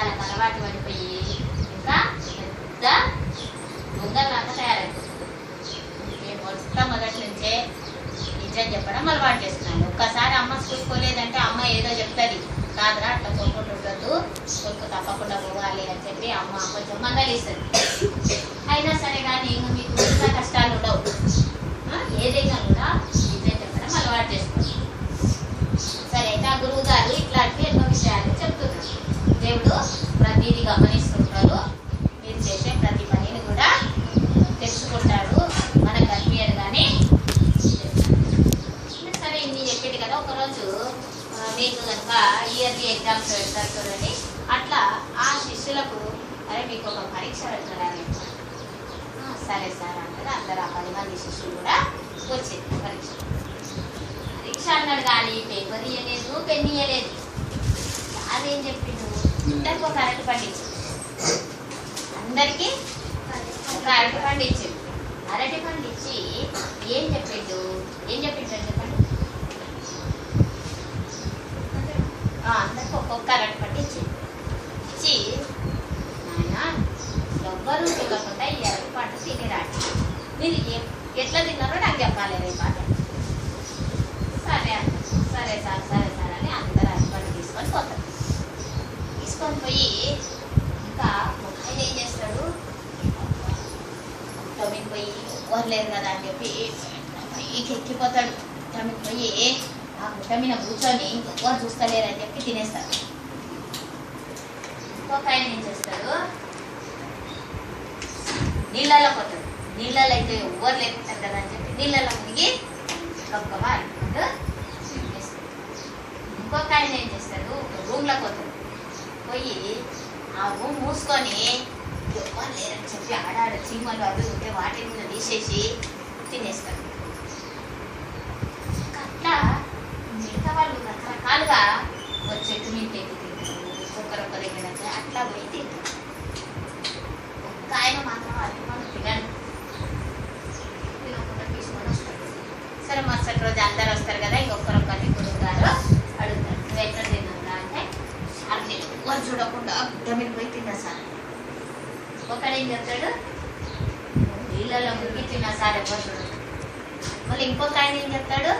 వాళ్ళకి అలవాటు పడిపోయి ఇంకా పెద్ద దొంగలాగా తయారైపోతుంది. మొట్టమొదటి నుంచే నిజం చెప్పడం అలవాటు చేస్తున్నాను. ఒక్కసారి అమ్మ చూసుకోలేదంటే అమ్మ ఏదో చెప్తుంది, కాదురా అట్లా కొనుక్కుంటూ ఉండద్దు, కొడుకు తప్పకుండా పోవాలి అని చెప్పి అమ్మ కొంచెం మందలిస్తుంది. అయినా సరే కానీ ఇంకా మీకు ఇంకా కష్టాలు ఉండవు. ఏదైనా కూడా నిజం చెప్పడం అలవాటు చేసుకోండి. సరే అయితే ఆ గురువు గారు ఇట్లాంటి ఎన్నో విషయాలు చెప్తున్నారు. దేవుడు ప్రతిదీ గమనిస్తుంటారు, మీరు చేసే ప్రతి పనిని కూడా తెలుసుకుంటాడు, మనకు కనిపించదు కానీ. సరే ఇన్ని చెప్పింది కదా. ఒకరోజు మీకు కనుక ఇయర్లీ ఎగ్జామ్స్ పెడతారు చూడండి, అట్లా ఆ శిష్యులకు అరే మీకు ఒక పరీక్ష పెడతారని, సరే సార్ అంటారు. అందరు ఆ 10 మంది శిష్యులు కూడా వచ్చింది పరీక్ష అన్నాడు కానీ పేపర్ ఇవ్వలేదు, పెన్ ఇవ్వలేదు. అదేం చెప్పిండు, అందరికి ఒక అరటి పండు ఇచ్చింది. అందరికీ ఒక అరటి పండు ఇచ్చిండు. అరటి పండు ఇచ్చి ఏం చెప్పిండు చెప్పండి. అందరికి ఒక్కొక్క అరటి పండు ఇచ్చింది. ఇచ్చి నాయన ఎవ్వరూ చూడకుండా ఈ అరటి పండు తినిరాడు, మీరు ఎట్లా తిన్నారో నాకు చెప్పాలి రేపు పాట. సరే సరే సార్ సరే సార్ అని అందరు అరటి పండు తీసుకొని పోతారు. తీసుకొని పోయి ఇంకా ఆయన ఏం చేస్తాడు, టమిన్ పోయి ఎవ్వరు కదా అని చెప్పి పైకి ఎక్కిపోతాడు. టమిన్ పోయి ఆ గుట్ట మీద కూర్చొని ఇంకొకరు చూస్తలేరని చెప్పి తినేస్తాడు. ఇంకొక ఆయన ఏం చేస్తాడు, నీళ్ళలో పోతాడు. నీళ్ళలో అయితే ఎవ్వరు లేకుంటారు కదా అని చెప్పి నీళ్ళలో మునిగి గొప్పగా అనుకుంటూ తినేస్తాడు. ఇంకొక ఆయన ఏం చేస్తాడు, రూమ్లో పోతాడు. పోయి ఆ రూమ్ మూసుకొని ఎవ్వరు లేరని చెప్పి ఆడాడ చీమలు అవి ఉంటే వాటి మీద తీసేసి తినేస్తాడు. అట్లా మిగతా వాళ్ళు రకరకాలుగా చెట్టు మీద ఎక్కి తింటారు, ఒక్కరొక్క దగ్గర అట్లా పోయి తింటారు. ఒక్క ఆయన మాత్రం అది మనం తినకుండా తీసుకొని వస్తాడు. సరే మరుసటి రోజు అందరు వస్తారు కదా, ఇంకొకరొక్కటి గురువు గారు అడుగుతారు, నువ్వు ఎక్కడ తిన్నావురా అంటే, సార్ నేను ఎవరు చూడకుండా గుడ్డ మీద పోయి తిన్నా సార్. ఒకడేం చెప్తాడు, నీళ్ళలో మునిగి తిన్నా సార్ ఎవరు చూడదు. మళ్ళీ ఇంకొక ఆయన ఏం చెప్తాడు,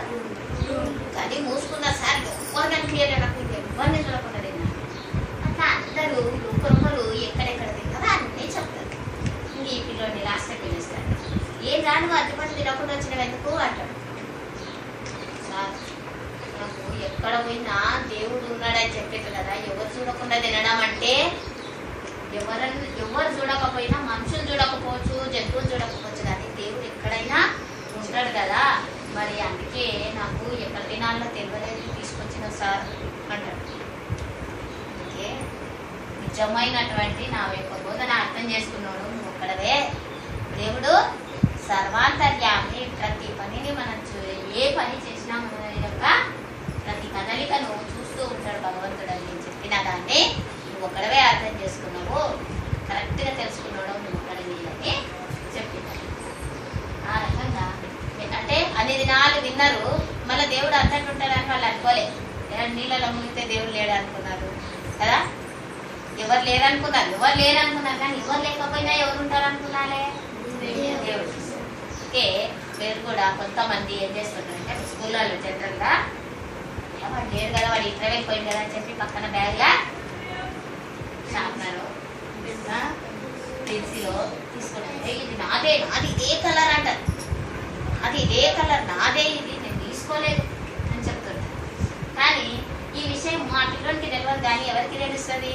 అది మూసుకున్నా సార్ ఎవరు కనిపించలే, నాకు ఎవరిని చూడకుండా తిన్నా. అట్లా అందరూ ఒక్కరొక్కరు ఎక్కడెక్కడ తిన్నారో అన్నీ చెప్తారు. ఇంక ఈ పిల్లోని లాస్ట్ పిలుస్తాడు, ఏం రాను అద్దెపడి తినకుండా వచ్చినవి ఎందుకు అంటాడు. సార్ నాకు ఎక్కడ పోయినా దేవుడు ఉన్నాడని చెప్పేది కదా, ఎవరు చూడకుండా తినడం అంటే ఎవరు చూడకపోయినా మనుషులు చూడకపోవచ్చు, జంతువులు చూడకపోవచ్చు, కానీ దేవుడు ఎక్కడైనా ఉంటాడు కదా, మరి అందుకే నాకు ఎక్కడ తినాలో తెలియలేదు తీసుకొచ్చిన సార్ అంటాడు. అందుకే నిజమైనటువంటి నా యొక్క బోధన అర్థం చేసుకున్నాడు నువ్వు ఒక్కడవే. దేవుడు సర్వాంతర్యామి, ప్రతి పనిని మనం ఏ పని చేసినా మన యొక్క ప్రతి కదలికను చూస్తూ ఉంటాడు భగవంతుడు అని చెప్పిన దాన్ని నువ్వు ఒక్కడవే అర్థం చేసుకున్నావు, కరెక్ట్గా తెలుసుకున్నాడు నువ్వు ఒక్కడవి అని చెప్పినాడు. ఆ రకంగా అంటే అన్ని దినాలు విన్నారు, మళ్ళీ దేవుడు అంతటి ఉంటాడని వాళ్ళు అనుకోలేదు. నీళ్ళలో మునిగితే దేవుడు లేడు అనుకున్నారు కదా, ఎవరు లేరనుకున్నారు కానీ ఎవరు లేకపోయినా ఎవరు ఉంటారు అనుకున్నారే, దేవుడు. ఓకే, మీరు కూడా కొంతమంది ఏం చేస్తుంటారంటే స్కూళ్ళలో జనరల్గా వాడు లేరు కదా, వాడు ఇంటర్ వెళ్ళిపోయింది కదా అని చెప్పి పక్కన బ్యాగ్లా షార్ప్నర్ పెన్సిల్ తీసుకుంటే ఇది నాది ఇదే కలర్ అంటారు, అది ఇదే కలర్ నాదే, ఇది నేను తీసుకోలేదు అని చెప్తుంటారు. కానీ ఈ విషయం మా పిల్లలకి తెలియదు, కానీ ఎవరికి తెలుస్తుంది,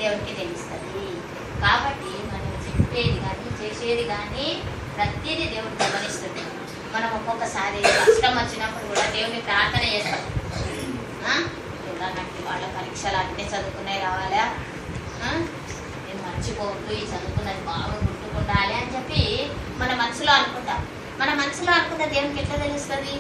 దేవుడికి తెలుస్తుంది. కాబట్టి మనం చెప్పేది కానీ చేసేది కానీ ప్రతిదీ దేవుడు గమనిస్తుంది. మనం ఒక్కొక్కసారి కష్టం వచ్చినప్పుడు కూడా దేవుని ప్రార్థన చేస్తాం, దేవుడా నాకు వాళ్ళ పరీక్షలు అన్నీ చదువుకునే రావాలా, నేను మర్చిపోవద్దు, ఈ చదువుకున్నది బాగా గుర్తుకుండాలి అని చెప్పి మన మనసులో అనుకుంటాం. మన మనసులో అనుకున్న దేవునికి ఎట్లా తెలుస్తుంది,